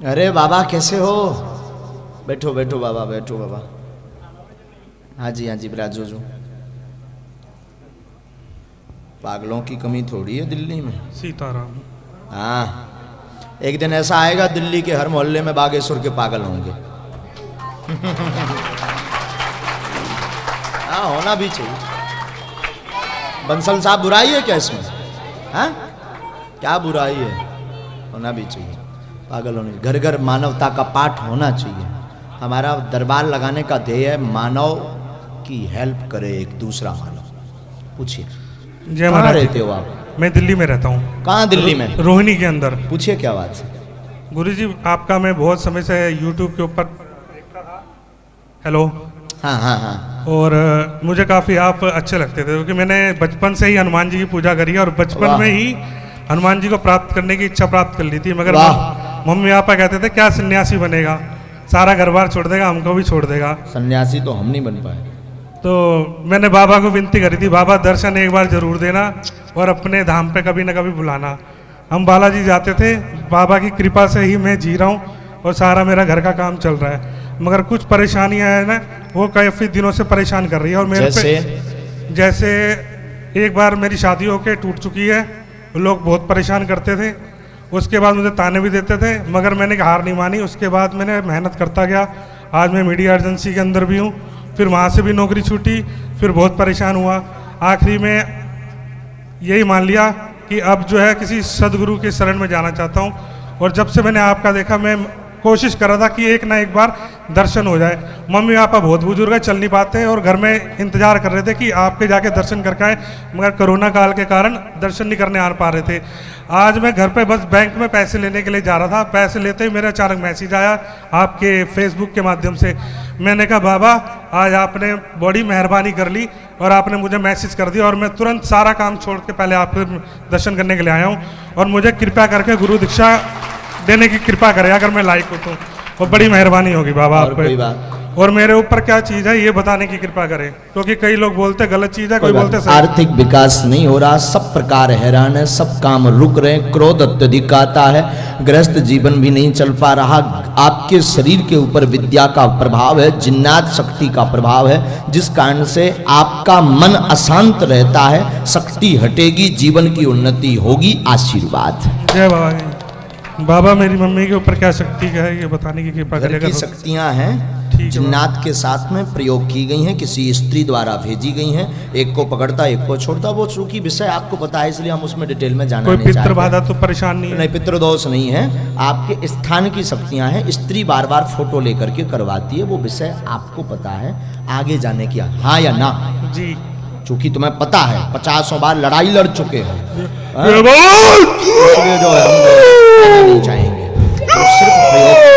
अरे बाबा कैसे हो? बैठो बैठो बाबा, बैठो बाबा। हाँ जी बिराजो जो। पागलों की कमी थोड़ी है दिल्ली में। सीताराम। हाँ, एक दिन ऐसा आएगा दिल्ली के हर मोहल्ले में बागेश्वर के पागल होंगे। हाँ, होना भी चाहिए। बंसल साहब, बुराई है क्या इसमें? हाँ, क्या बुराई है? होना भी चाहिए। पागल होने, घर घर मानवता का पाठ होना चाहिए। हमारा दरबार लगाने का ध्येय है मानव की हेल्प करे एक दूसरा मानव। पूछिए, कहाँ रहते हो आप? मैं दिल्ली में रहता हूँ। कहाँ दिल्ली में? रोहिणी के अंदर। पूछिए क्या बात है? गुरुजी, आपका मैं बहुत समय से यूट्यूब के ऊपर देखता था। हेलो। हाँ। और मुझे काफ़ी आप अच्छे लगते थे, क्योंकि मैंने बचपन से ही हनुमान जी की पूजा करी है और बचपन में ही हनुमान जी को प्राप्त करने की इच्छा प्राप्त कर ली थी। मगर मम्मी पापा कहते थे क्या सन्यासी बनेगा, सारा घर बार छोड़ देगा, हमको भी छोड़ देगा। सन्यासी तो हम नहीं बन पाए। तो मैंने बाबा को विनती करी थी, बाबा दर्शन एक बार जरूर देना और अपने धाम पे कभी ना कभी बुलाना। हम बालाजी जाते थे, बाबा की कृपा से ही मैं जी रहा हूँ और सारा मेरा घर का काम चल रहा है। मगर कुछ परेशानियां है ना, वो काफ़ी दिनों से परेशान कर रही है। और मेरे पे जैसे एक बार मेरी शादी होके टूट चुकी है, लोग बहुत परेशान करते थे, उसके बाद मुझे ताने भी देते थे, मगर मैंने हार नहीं मानी। उसके बाद मैंने मेहनत करता गया, आज मैं मीडिया एजेंसी के अंदर भी हूँ। फिर वहाँ से भी नौकरी छूटी, फिर बहुत परेशान हुआ। आखिरी में यही मान लिया कि अब जो है किसी सदगुरु के शरण में जाना चाहता हूँ। और जब से मैंने आपका देखा, मैं कोशिश कर रहा था कि एक ना एक बार दर्शन हो जाए। मम्मी पापा बहुत बुजुर्ग है, चल नहीं पाते हैं और घर में इंतजार कर रहे थे कि आपके जाके दर्शन करके आए, मगर कोरोना काल के कारण दर्शन नहीं करने आ पा रहे थे। आज मैं घर पे बस बैंक में पैसे लेने के लिए जा रहा था, पैसे लेते ही मेरा अचानक मैसेज आया आपके फेसबुक के माध्यम से। मैंने कहा बाबा आज आपने बड़ी मेहरबानी कर ली और आपने मुझे मैसेज कर दिया, और मैं तुरंत सारा काम छोड़ के पहले आपके दर्शन करने के लिए आया हूँ। और मुझे कृपया करके गुरु दीक्षा देने की कृपा करें, अगर मैं लायक हूँ तो, और बड़ी मेहरबानी होगी बाबा आप पे। और मेरे ऊपर क्या चीज़ है ये बताने की कृपा करें, क्योंकि कई लोग बोलते गलत चीज़ है, कोई बोलते सही। आर्थिक विकास नहीं हो रहा, सब प्रकार हैरान है, सब काम रुक रहे, क्रोध अत्यधिक आता है, गृहस्थ जीवन भी नहीं चल पा रहा। आपके शरीर के ऊपर विद्या का प्रभाव है, जिन्नात शक्ति का प्रभाव है, जिस कारण से आपका मन अशांत रहता है। शक्ति हटेगी, जीवन की उन्नति होगी। आशीर्वाद। जय बाबा। बाबा मेरी मम्मी के ऊपर क्या शक्ति है ये बताने की कृपा करेगा। की शक्तियां हैं, जिन्नात के साथ में प्रयोग की गई हैं, किसी स्त्री द्वारा भेजी गई हैं। एक को पकड़ता एक को छोड़ता, वो चूंकि विषय आपको पता है इसलिए हम उसमें डिटेल में जाना नहीं चाहते। कोई पितृ बाधा तो परेशान नहीं है? नहीं, पितृदोष नहीं है, आपके स्थान की शक्तियां हैं। स्त्री बार बार फोटो लेकर के करवाती है, वो विषय आपको पता है। आगे जाने की हाँ या ना जी, चूंकि तुम्हें पता है 50 बार लड़ाई लड़ चुके हो, जो है हम नहीं चाहेंगे तो सिर्फ प्रयोग।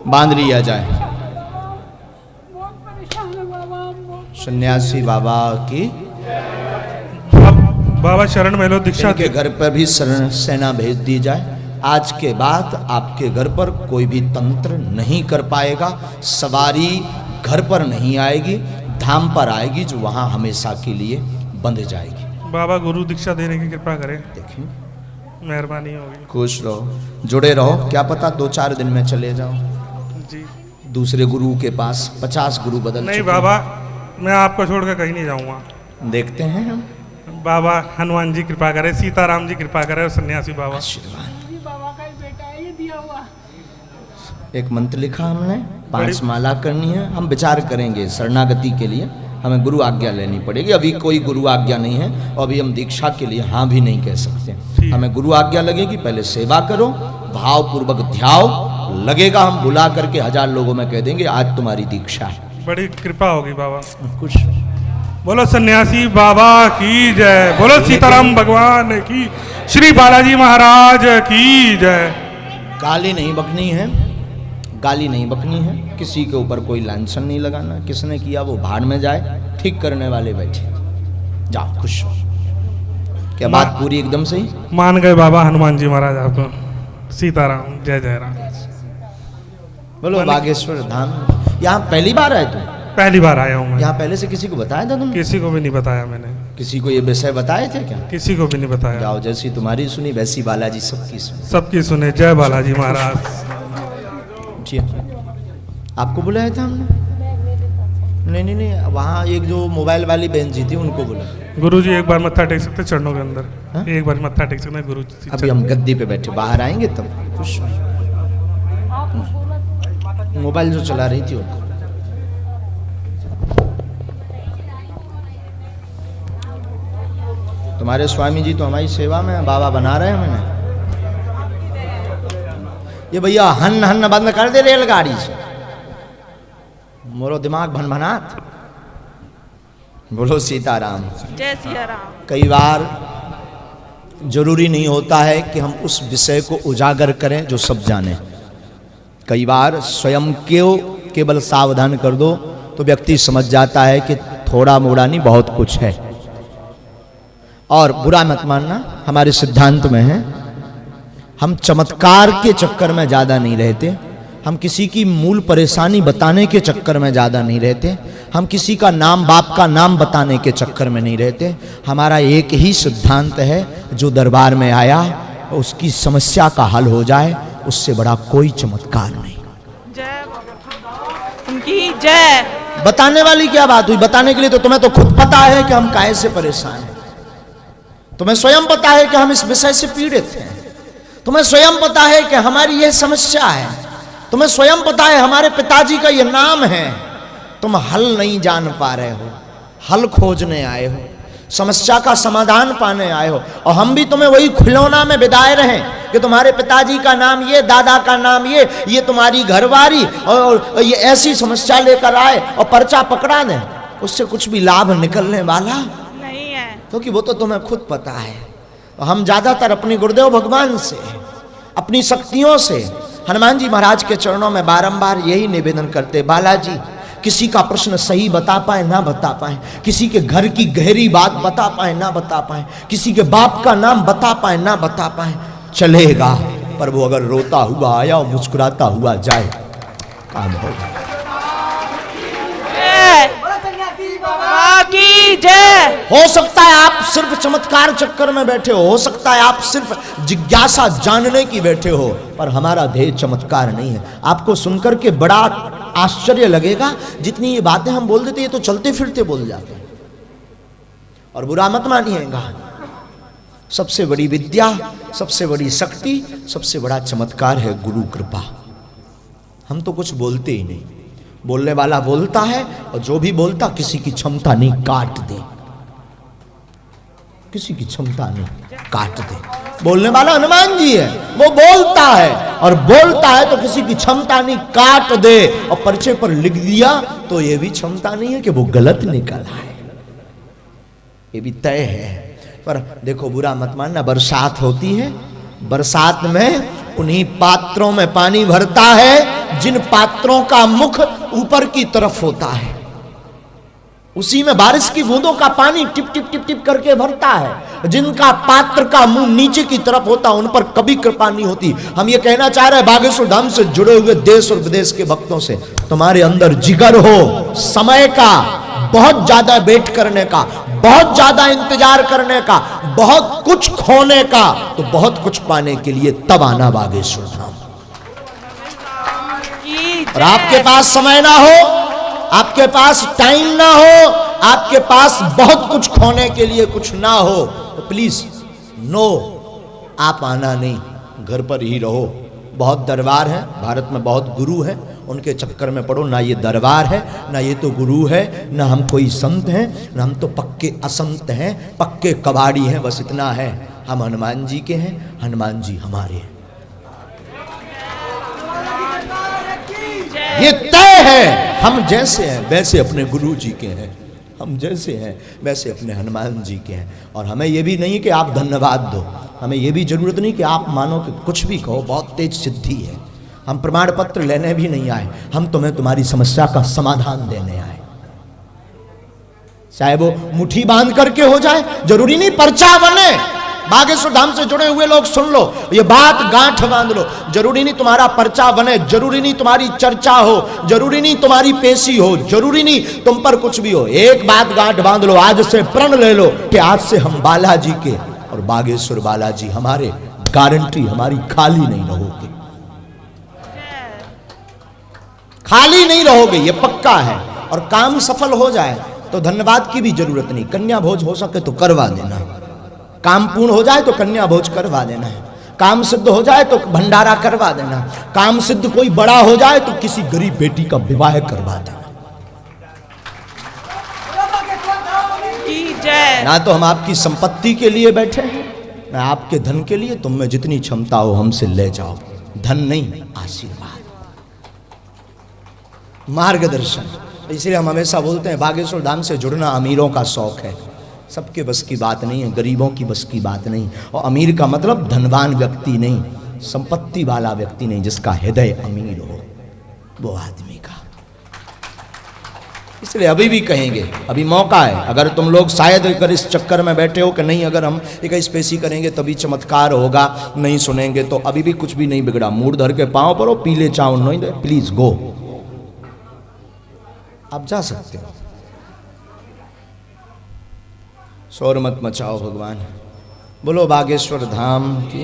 बांध लिया जाए। सन्यासी बाबा की बाबा शरण में लो, दीक्षा के घर पर भी सेना भेज दी जाए। आज के बाद आपके घर पर कोई भी तंत्र नहीं कर पाएगा। सवारी घर पर नहीं आएगी, धाम पर आएगी, जो वहां हमेशा के लिए बंध जाएगी। बाबा गुरु दीक्षा देने की कृपा करें, देखिए मेहरबानी होगी। खुश रहो, जुड़े रहो, क्या पता 2-4 दिन में चले जाओ जी दूसरे गुरु के पास। 50 गुरु बदल नहीं बाबा, मैं आपको छोड़कर कहीं नहीं जाऊंगा। देखते हैं हम। बाबा हनुमान जी कृपा करे, सीताराम जी कृपा करे और सन्यासी बाबा। आशीर्वाद। बाबा का बेटा है ये दिया हुआ। एक मंत्र लिखा हमने, 5 माला करनी है। हम विचार करेंगे शरणागति के लिए, हमें गुरु आज्ञा लेनी पड़ेगी। अभी कोई गुरु आज्ञा नहीं है और अभी हम दीक्षा के लिए हाँ भी नहीं कह सकते। हमें गुरु आज्ञा लगेगी, पहले सेवा करो, भाव पूर्वक ध्याओ, लगेगा हम बुला करके 1000 लोगों में कह देंगे आज तुम्हारी दीक्षा है। बड़ी कृपा होगी बाबा। खुश बोलो सन्यासी बाबा की जय, बोलो सीताराम भगवान की, श्री बालाजी महाराज की जय। गाली नहीं बकनी है, गाली नहीं बकनी है, किसी के ऊपर कोई लांछन नहीं लगाना। किसने किया वो भाड़ में जाए, ठीक करने वाले बैठे। जाओ खुश हो। क्या बात पूरी एकदम सही? मान गए बाबा हनुमान जी महाराज आपको। सीताराम, जय जय राम। बोलो बागेश्वर धाम। यहाँ पहली बार आए तुम? पहली बार आया हूँ मैं। यहाँ पहले से किसी को बताया था तुमने? किसी को भी नहीं बताया मैंने, किसी को ये विषय बताए थे क्या? किसी को भी नहीं बताया। जाओ, जैसी तुम्हारी सुनी वैसी बालाजी सबकी सुनी। सबकी सुने। जय बालाजी महाराज। जी, आपको बुलाया था हमने? नहीं, वहाँ एक जो मोबाइल वाली बहन जी थी उनको बुला। गुरु जी एक बार मत्था टेक सकते चरणों के अंदर? हाँ? एक बार मत्था टेक सकते गुरु जी? अभी हम गद्दी पे बैठे, बाहर आएंगे तब। खुश मोबाइल जो चला रही थी उनको। तुम्हारे स्वामी जी तो हमारी सेवा में बाबा बना रहे हैं। मैंने ये भैया हन हन बंद कर दे रेलगाड़ी से, मोरो दिमाग भनभनात। बोलो सीताराम। जय सिया राम। कई बार जरूरी नहीं होता है कि हम उस विषय को उजागर करें जो सब जाने। कई बार स्वयं को केवल सावधान कर दो तो व्यक्ति समझ जाता है कि थोड़ा मोड़ा नहीं बहुत कुछ है। और बुरा मत मानना, हमारे सिद्धांत में है हम चमत्कार के चक्कर में ज़्यादा नहीं रहते, हम किसी की मूल परेशानी बताने के चक्कर में ज़्यादा नहीं रहते, हम किसी का नाम बाप का नाम बताने के चक्कर में नहीं रहते। हमारा एक ही सिद्धांत है, जो दरबार में आया उसकी समस्या का हल हो जाए, उससे बड़ा कोई चमत्कार नहीं। जय उनकी जय। बताने वाली क्या बात हुई? बताने के लिए तो तुम्हें तो खुद पता है कि हम काहे से परेशान हैं। तुम्हें स्वयं पता है कि हम इस विषय से पीड़ित हैं। तुम्हें स्वयं पता है कि हमारी यह समस्या है। तुम्हें स्वयं पता है हमारे पिताजी का यह नाम है। तुम हल नहीं जान पा रहे हो, हल खोजने आए हो, समस्या का समाधान पाने आए हो। और हम भी तुम्हें वही खिलौना में बिदाए रहे कि तुम्हारे पिताजी का नाम ये, दादा का नाम ये तुम्हारी घरवारी और ये ऐसी समस्या लेकर आए और पर्चा पकड़ा दें। उससे कुछ भी लाभ निकलने वाला नहीं है, क्योंकि वो तो तुम्हें खुद पता है। हम ज्यादातर अपने गुरुदेव भगवान से, अपनी शक्तियों से, हनुमान जी महाराज के चरणों में बारंबार यही निवेदन करते, बालाजी किसी का प्रश्न सही बता पाए ना बता पाए, किसी के घर की गहरी बात बता पाए ना बता पाए, किसी के बाप का नाम बता पाए ना बता पाए, चलेगा, पर वो अगर रोता हुआ आया और मुस्कुराता हुआ जाए, काम होगा। की जय। हो सकता है आप सिर्फ चमत्कार चक्कर में बैठे हो सकता है आप सिर्फ जिज्ञासा जानने की बैठे हो, पर हमारा ध्येय चमत्कार नहीं है। आपको सुनकर के बड़ा आश्चर्य लगेगा, जितनी ये बातें हम बोल देते ये तो चलते फिरते बोल जाते हैं। और बुरा मत मानिएगा, सबसे बड़ी विद्या, सबसे बड़ी शक्ति, सबसे बड़ा चमत्कार है गुरु कृपा। हम तो कुछ बोलते ही नहीं, बोलने वाला बोलता है और जो भी बोलता किसी की क्षमता नहीं काट दे, किसी की क्षमता नहीं काट दे। बोलने वाला हनुमान जी है, वो बोलता है और बोलता है तो किसी की क्षमता नहीं काट दे। और पर्चे पर लिख दिया तो ये भी क्षमता नहीं है कि वो गलत निकल आए, ये भी तय है। पर देखो बुरा मत मानना, बरसात होती है, बरसात में उन्हीं पात्रों में पानी भरता है जिन पात्रों का मुख ऊपर की तरफ होता है, उसी में बारिश की बूंदों का पानी टिप टिप टिप टिप करके भरता है। जिनका पात्र का मुंह नीचे की तरफ होता उन पर कभी कृपा नहीं होती। हम ये कहना चाह रहे हैं बागेश्वर धाम से जुड़े हुए देश और विदेश के भक्तों से, तुम्हारे अंदर जिगर हो समय का, बहुत ज्यादा वेट करने का, बहुत ज्यादा इंतजार करने का, बहुत कुछ खोने का, तो बहुत कुछ पाने के लिए तब आना बागेश्वर धाम। और आपके पास समय ना हो, आपके पास टाइम ना हो, आपके पास बहुत कुछ खोने के लिए कुछ ना हो, तो प्लीज नो, आप आना नहीं, घर पर ही रहो। बहुत दरबार है भारत में, बहुत गुरु है, उनके चक्कर में पड़ो ना। ये दरबार है ना ये तो गुरु है, ना हम कोई संत हैं, ना हम तो पक्के असंत हैं, पक्के कबाड़ी हैं, बस इतना है। हम हनुमान जी के हैं, हनुमान जी हमारे हैं, ये तय है। हम जैसे हैं वैसे अपने गुरु जी के हैं, हम जैसे हैं वैसे अपने हनुमान जी के हैं। और हमें यह भी नहीं कि आप धन्यवाद दो, हमें यह भी जरूरत नहीं कि आप मानो कि कुछ भी कहो, बहुत तेज सिद्धि है। हम प्रमाण पत्र लेने भी नहीं आए, हम तुम्हें तुम्हारी समस्या का समाधान देने आए। चाहे वो मुट्ठी बांध करके हो जाए, जरूरी नहीं पर्चा बने, बागेश्वर धाम से जुड़े हुए लोग सुन लो, ये बात गांठ बांध लो। जरूरी नहीं तुम्हारा पर्चा बने, जरूरी नहीं तुम्हारी चर्चा हो, जरूरी नहीं तुम्हारी पेशी हो, जरूरी नहीं तुम पर कुछ भी हो। एक बात गांठ बांध लो, आज से प्रण ले लो कि आज से हम बालाजी के और बागेश्वर बालाजी हमारे, गारंटी हमारी खाली नहीं रहोगे, खाली नहीं रहोगे, ये पक्का है। और काम सफल हो जाए तो धन्यवाद की भी जरूरत नहीं, कन्या भोज हो सके तो करवा देना, काम पूर्ण हो जाए तो कन्या भोज करवा देना है, काम सिद्ध हो जाए तो भंडारा करवा देना, काम सिद्ध कोई बड़ा हो जाए तो किसी गरीब बेटी का विवाह करवा देना। की जय। ना तो हम आपकी संपत्ति के लिए बैठे हैं, ना आपके धन के लिए, तुम में जितनी क्षमता हो हमसे ले जाओ, धन नहीं आशीर्वाद, मार्गदर्शन। इसलिए हम हमेशा बोलते हैं बागेश्वर धाम से जुड़ना अमीरों का शौक है, सबके बस की बात नहीं है, गरीबों की बस की बात नहीं। और अमीर का मतलब धनवान व्यक्ति नहीं, संपत्ति वाला व्यक्ति नहीं, जिसका हृदय अमीर हो, वो आदमी का। इसलिए अभी भी कहेंगे, अभी मौका है। अगर तुम लोग शायद अगर इस चक्कर में बैठे हो कि नहीं अगर हम 21 पेशी करेंगे तभी चमत्कार होगा, नहीं सुनेंगे, तो अभी भी कुछ भी नहीं बिगड़ा। मूड धर के पांव पर हो, पीले चावल नहीं दे, प्लीज गो, आप जा सकते हो। शोर मत मचाओ भगवान। बोलो बागेश्वर धाम की।